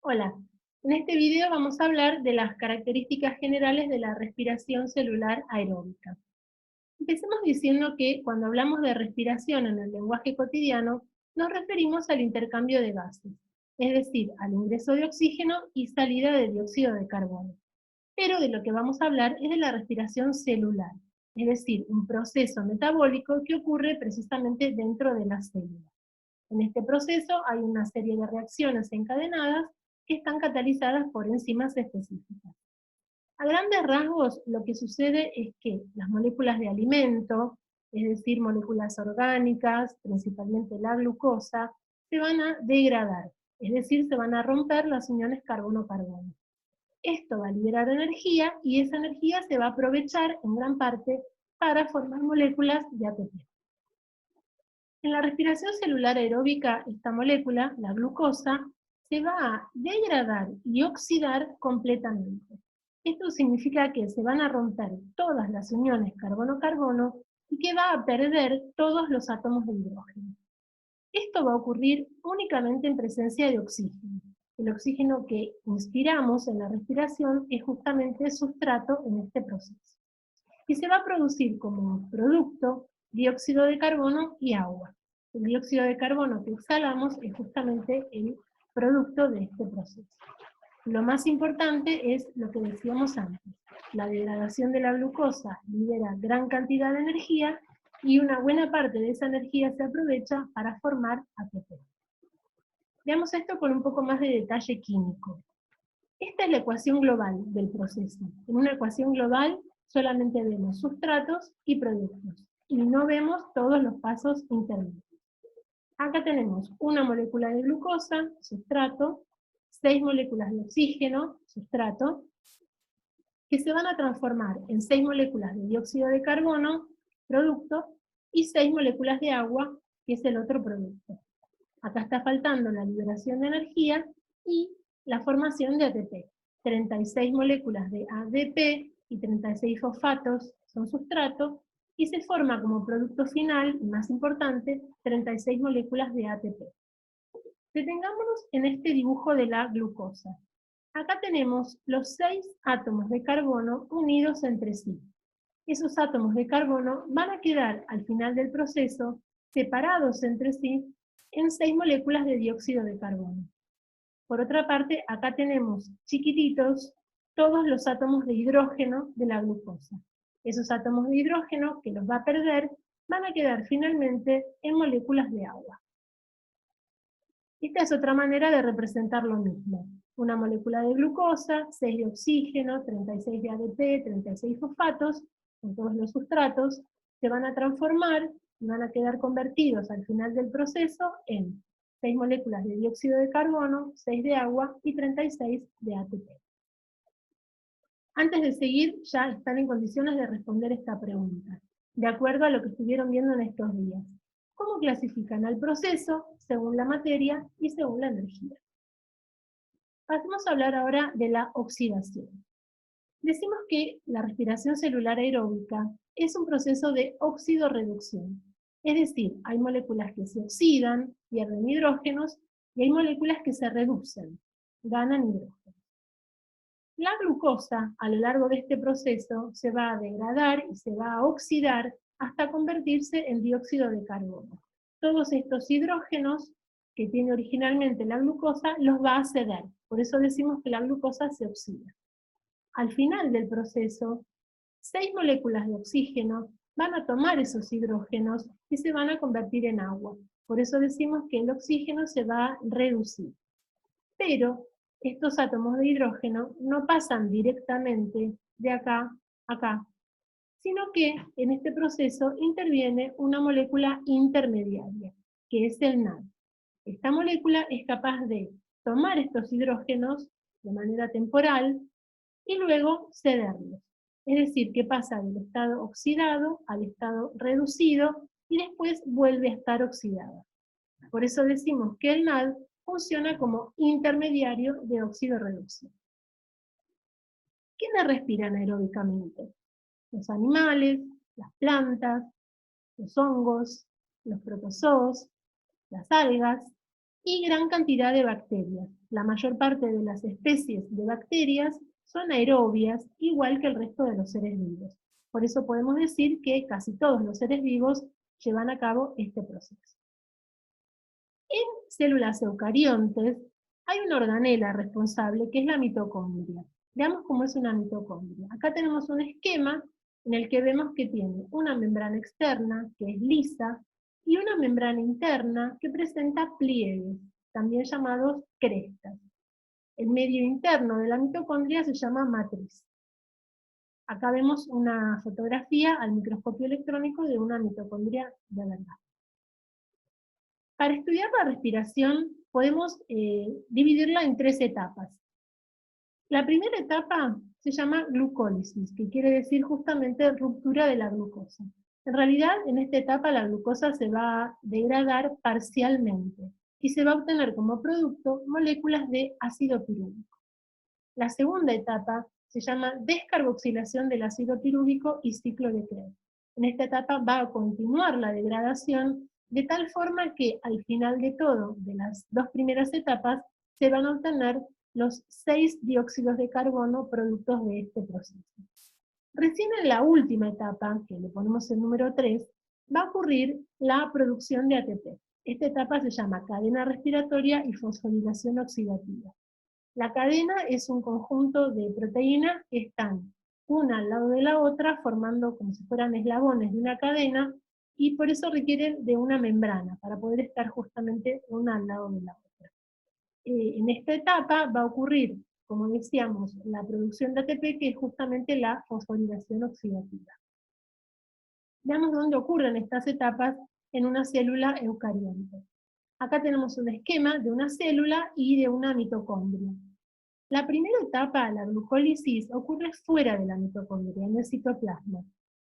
Hola, en este video vamos a hablar de las características generales de la respiración celular aeróbica. Empecemos diciendo que cuando hablamos de respiración en el lenguaje cotidiano, nos referimos al intercambio de gases, es decir, al ingreso de oxígeno y salida de dióxido de carbono. Pero de lo que vamos a hablar es de la respiración celular, es decir, un proceso metabólico que ocurre precisamente dentro de la célula. En este proceso hay una serie de reacciones encadenadas que están catalizadas por enzimas específicas. A grandes rasgos, lo que sucede es que las moléculas de alimento, es decir, moléculas orgánicas, principalmente la glucosa, se van a degradar, es decir, se van a romper las uniones carbono-carbono. Esto va a liberar energía y esa energía se va a aprovechar en gran parte para formar moléculas de ATP. En la respiración celular aeróbica, esta molécula, la glucosa, se va a degradar y oxidar completamente. Esto significa que se van a romper todas las uniones carbono-carbono y que va a perder todos los átomos de hidrógeno. Esto va a ocurrir únicamente en presencia de oxígeno. El oxígeno que inspiramos en la respiración es justamente el sustrato en este proceso. Y se va a producir como producto dióxido de carbono y agua. El dióxido de carbono que exhalamos es justamente el producto de este proceso. Lo más importante es lo que decíamos antes. La degradación de la glucosa libera gran cantidad de energía y una buena parte de esa energía se aprovecha para formar ATP. Veamos esto con un poco más de detalle químico. Esta es la ecuación global del proceso. En una ecuación global solamente vemos sustratos y productos, y no vemos todos los pasos intermedios. Acá tenemos una molécula de glucosa, sustrato, 6 moléculas de oxígeno, sustrato, que se van a transformar en 6 moléculas de dióxido de carbono, producto, y 6 moléculas de agua, que es el otro producto. Acá está faltando la liberación de energía y la formación de ATP. 36 moléculas de ADP y 36 fosfatos son sustrato, y se forma como producto final, y más importante, 36 moléculas de ATP. Detengámonos en este dibujo de la glucosa. Acá tenemos los 6 átomos de carbono unidos entre sí. Esos átomos de carbono van a quedar al final del proceso separados entre sí en 6 moléculas de dióxido de carbono. Por otra parte, acá tenemos chiquititos todos los átomos de hidrógeno de la glucosa. Esos átomos de hidrógeno que los va a perder van a quedar finalmente en moléculas de agua. Esta es otra manera de representar lo mismo. Una molécula de glucosa, 6 de oxígeno, 36 de ADP, 36 fosfatos, con todos los sustratos, se van a transformar y van a quedar convertidos al final del proceso en 6 moléculas de dióxido de carbono, 6 de agua y 36 de ATP. Antes de seguir, ya están en condiciones de responder esta pregunta, de acuerdo a lo que estuvieron viendo en estos días. ¿Cómo clasifican al proceso según la materia y según la energía? Pasemos a hablar ahora de la oxidación. Decimos que la respiración celular aeróbica es un proceso de oxidorreducción, es decir, hay moléculas que se oxidan, pierden hidrógenos, y hay moléculas que se reducen, ganan hidrógenos. La glucosa, a lo largo de este proceso, se va a degradar y se va a oxidar hasta convertirse en dióxido de carbono. Todos estos hidrógenos que tiene originalmente la glucosa los va a ceder, por eso decimos que la glucosa se oxida. Al final del proceso, 6 moléculas de oxígeno van a tomar esos hidrógenos y se van a convertir en agua. Por eso decimos que el oxígeno se va a reducir. Pero estos átomos de hidrógeno no pasan directamente de acá a acá, sino que en este proceso interviene una molécula intermediaria, que es el NAD. Esta molécula es capaz de tomar estos hidrógenos de manera temporal y luego cederlos. Es decir, que pasa del estado oxidado al estado reducido y después vuelve a estar oxidada. Por eso decimos que el NAD funciona como intermediario de oxidorreducción. ¿Quiénes respiran aeróbicamente? Los animales, las plantas, los hongos, los protozoos, las algas, y gran cantidad de bacterias. La mayor parte de las especies de bacterias son aerobias, igual que el resto de los seres vivos. Por eso podemos decir que casi todos los seres vivos llevan a cabo este proceso. En células eucariontes hay una organela responsable que es la mitocondria. Veamos cómo es una mitocondria. Acá tenemos un esquema en el que vemos que tiene una membrana externa, que es lisa, y una membrana interna que presenta pliegues, también llamados crestas. El medio interno de la mitocondria se llama matriz. Acá vemos una fotografía al microscopio electrónico de una mitocondria de verdad. Para estudiar la respiración podemos dividirla en 3 etapas. La primera etapa se llama glucólisis, que quiere decir justamente ruptura de la glucosa. En realidad, en esta etapa la glucosa se va a degradar parcialmente y se va a obtener como producto moléculas de ácido pirúvico. La segunda etapa se llama descarboxilación del ácido pirúvico y ciclo de Krebs. En esta etapa va a continuar la degradación de tal forma que al final de todo, de las 2 primeras etapas, se van a obtener los 6 dióxidos de carbono productos de este proceso. Recién en la última etapa, que le ponemos el número 3, va a ocurrir la producción de ATP. Esta etapa se llama cadena respiratoria y fosforilación oxidativa. La cadena es un conjunto de proteínas que están una al lado de la otra, formando como si fueran eslabones de una cadena, y por eso requieren de una membrana, para poder estar justamente una al lado de la otra. En esta etapa va a ocurrir, como decíamos, la producción de ATP, que es justamente la fosforilación oxidativa. Veamos dónde ocurren estas etapas en una célula eucarionte. Acá tenemos un esquema de una célula y de una mitocondria. La primera etapa, la glucólisis, ocurre fuera de la mitocondria, en el citoplasma.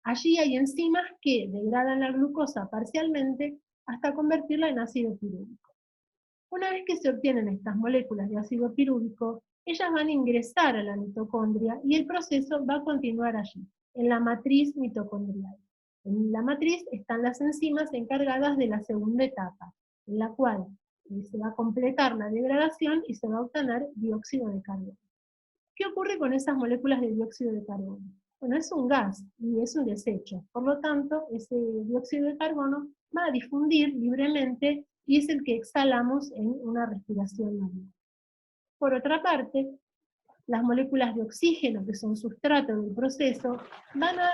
Allí hay enzimas que degradan la glucosa parcialmente hasta convertirla en ácido pirúvico. Una vez que se obtienen estas moléculas de ácido pirúvico, ellas van a ingresar a la mitocondria y el proceso va a continuar allí, en la matriz mitocondrial. En la matriz están las enzimas encargadas de la segunda etapa, en la cual se va a completar la degradación y se va a obtener dióxido de carbono. ¿Qué ocurre con esas moléculas de dióxido de carbono? Bueno, es un gas y es un desecho. Por lo tanto, ese dióxido de carbono va a difundir libremente y es el que exhalamos en una respiración normal. Por otra parte, las moléculas de oxígeno, que son sustrato del proceso, van a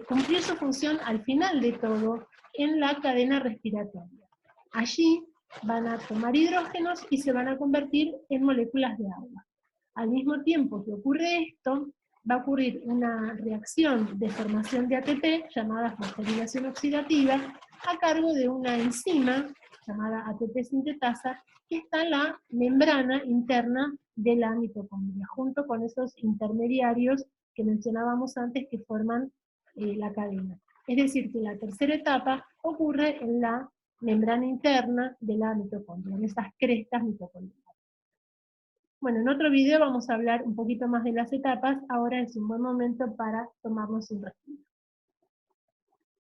cumplir su función al final de todo en la cadena respiratoria. Allí van a tomar hidrógenos y se van a convertir en moléculas de agua. Al mismo tiempo que ocurre esto, va a ocurrir una reacción de formación de ATP, llamada fosforilación oxidativa, a cargo de una enzima llamada ATP sintetasa, que está en la membrana interna de la mitocondria, junto con esos intermediarios que mencionábamos antes que forman la cadena. Es decir, que la tercera etapa ocurre en la membrana interna de la mitocondria, en esas crestas mitocondriales. Bueno, en otro video vamos a hablar un poquito más de las etapas, ahora es un buen momento para tomarnos un respiro.